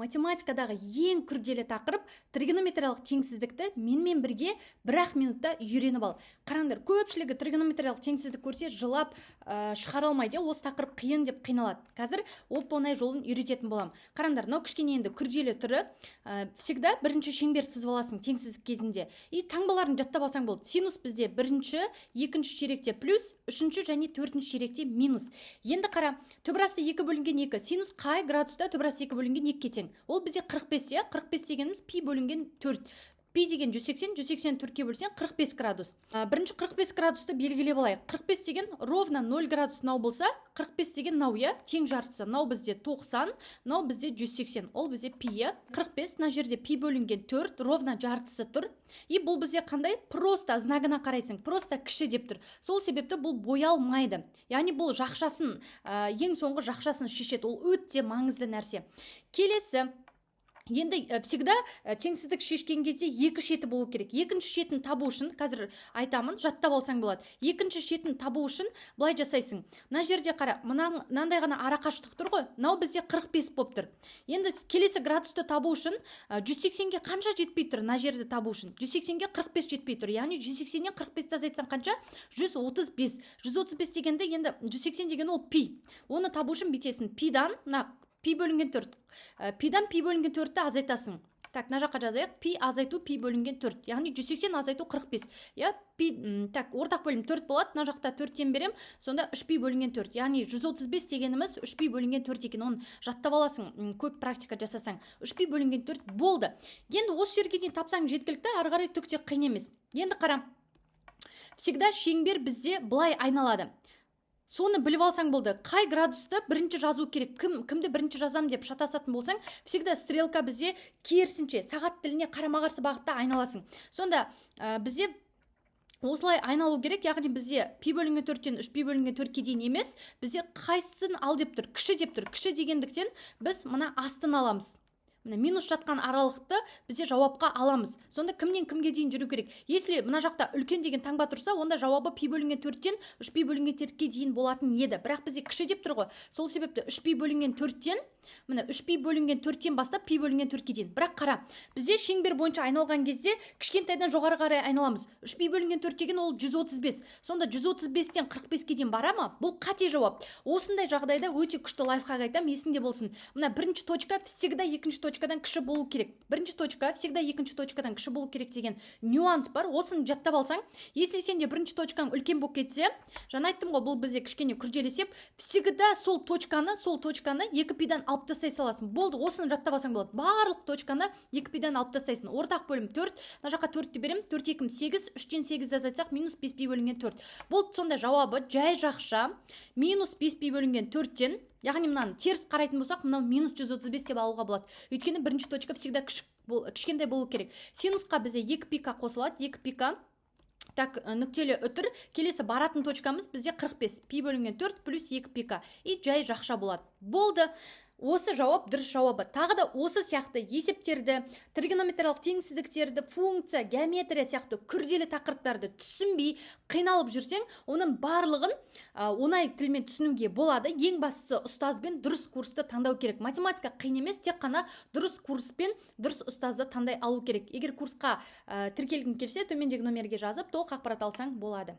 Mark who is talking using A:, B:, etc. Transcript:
A: Математикадағы ең күрделі тақырып тригонометриялық теңсіздікті менімен бірге 1-ақ минутта үйреніп ал. Қараңдар, көпшілігі тригонометриялық теңсіздік көрсе жылап шығара алмайды, осы тақырып қиын деп қиналады. Қазір оп-оңай жолын үйрететін боламын. Қараңдар, мынау кішкене енді күрделі түрі. Всегда бірінші шеңбер сызып аласың теңсіздік кезінде. И таңбаларын жаттап алсаң болды. Синус бізде бірінші, екінші ширекте плюс, үшінші және төртінші ширекте минус. Енді қара, төбірасы 2 бөлінген 2. Синус қай градуста төбірасы 2 бөлінген 2 тең? Ол бізде 45, иә? 45 дегеніміз пи бөлінген 4. Пи деген 180, 184-ке бөлсең 45 градус. Бірінші 45 градусты белгілеп алайық. 45 деген ровно 0 градус нау болса, 45 деген нау, иә? Тең жартысы. Нау бізде 90, нау бізде 180. Ол бізде пи, иә? 45, мына жерде пи бөлінген 4, ровно жартысы тұр. И бұл бізде қандай? Просто знагына қарайсың. Просто кіші деп тұр. Сол себепті бұл боялмайды. Яғни бұл жақшасын, ең соңғы жақшасын шешеді. Ол өте маңызды нәрсе. Келесі, енді всегда теңсіздік шешкен кезде екі шеті болу керек. Екінші шетін табу үшін, қазір айтамын, жаттап алсаң болады. Екінші шетін табу үшін былай жасайсың. Мына жерде қара, мынандай ғана арақашықтық тұр ғой. Мынау бізде 45 болып тұр. Енді келесі градусты табу үшін 180-ге қанша жетпей тұр? Мына жерді табу үшін 180-ге 45 жетпей тұр. Яғни 180-нен 45-ті азайтсаң қанша? 135. 135 дегенде енді 180 деген ол пи. Оны табу үшін бүйтесің. Пидан, пи бөлінген 4. Пидан пи бөлінген 4-ті азайтасың. Так, мына жаққа жазайық. Пи азайту пи бөлінген 4. Яғни 180 азайту 45. Я, пи, так, ортақ бөлім 4 болады. Мына жақта 4-тен берем. Сонда 3 пи бөлінген 4. Яғни 135 дегеніміз 3 пи бөлінген 4 екен. Оны жаттап аласың, көп практика жасасаң. 3 пи бөлінген 4 болды. Енді осы жерге дейін тапсаң жеткілікті, ары қарай түк те қиын емес. Енді қара. Всегда шеңбер бізде былай айналады. Соны біліп алсаң болды. Қай градусты бірінші жазу керек? Кімді бірінші жазам деп шатасатын болсаң, всегда стрелка бізде керісінше, сағат тіліне қарама-қарсы бағытта айналасың. Сонда бізде осылай айналу керек, яғни бізде пи бөлінген 4-тен 3 пи бөлінген 4-ке дейін емес, бізде қайсысын ал деп тұр? Кіші деп тұр. Кіші дегендіктен біз мына астын аламыз. Минус жатқан аралықты бізде жауапқа аламыз. Сонда кімнен кімге дейін жүру керек? Если мына жақта үлкен деген таңба тұрса, онда жауабы пи бөлінген 4-тен 3 пи бөлінген 4-ке дейін болатын еді. Бірақ бізде кіші деп тұр ғой. Сол себепті 3 пи бөлінген 4-тен, міне 3 пи бөлінген 4-тен бастап пи бөлінген 4-ке дейін. Бірақ қара, бізде шеңбер бойынша айналған кезде кішкентайдан жоғары қарай айналамыз. 3 пи бөлінген 4 деген ол 135. Сонда 135-тен 45-ке дейін бара ма? Бұл қате жауап. Осындай жағдайда өте күшті лайфхак айтам, есіңде болсын. Мына бірінші точка всегда екінші точкадан кіші болу керек. Бірінші точка всегда екінші точкадан кіші болу керек деген нюанс бар. Осын жаттап алсаң, если сенде бірінші точкаң үлкен болып кетсе, жаңа айттым ғой, бұл бізде кішкене күрделесеп, всегда сол точканы 2 пидан алып тастай саласың. Болды, осыны жаттап алсаң болады. Барлық точканы 2 пидан алып тастайсың. Ортақ бөлім 4, мына жаққа 4-ті берем, 4 2 8, 3-тен 8-ді азайтсақ минус 5 пи бөлінген 4. Болды, сонда жауабы жай жақша минус 5 пи бөлінген 4-тен, яғни мынаны теріс қарайтын болсақ, мынау минус 135 деп алуға болады. Өйткені бірінші точка всегда кішкентай болу керек. Синусқа бізде 2 пика қосылады, 2 пика. Так, нүктелі үтір. Келесі баратын точкамыз бізде 45. Пи бөлінген 4 плюс 2 пика. И жай жақша болады. Болды. Осы жауап дұрыс жауабы. Тағы да осы сияқты есептерді, тригонометриялық теңсіздіктерді, функция, геометрия сияқты күрделі тақырыптарды түсінбей қиналып жүрсең, оның барлығын оңай тілмен түсінуге болады. Ең бастысы ұстазбен дұрыс курсты таңдау керек. Математика қиын емес, тек қана дұрыс курспен дұрыс ұстазды таңдай алу керек. Егер курсқа тіркелгің келсе, төмендегі номерге жазып, толық ақпарат алсаң болады.